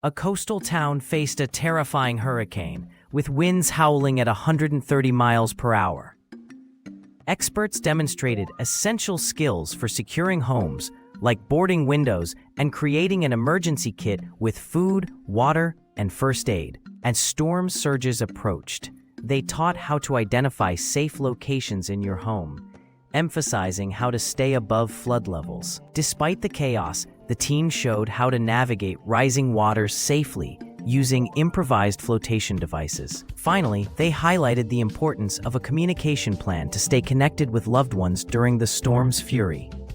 A coastal town faced a terrifying hurricane, with winds howling at 130 miles per hour. Experts demonstrated essential skills for securing homes, like boarding windows and creating an emergency kit with food, water, and first aid. As storm surges approached, they taught how to identify safe locations in your home, emphasizing how to stay above flood levels. Despite the chaos, the team showed how to navigate rising waters safely using improvised flotation devices. Finally, they highlighted the importance of a communication plan to stay connected with loved ones during the storm's fury.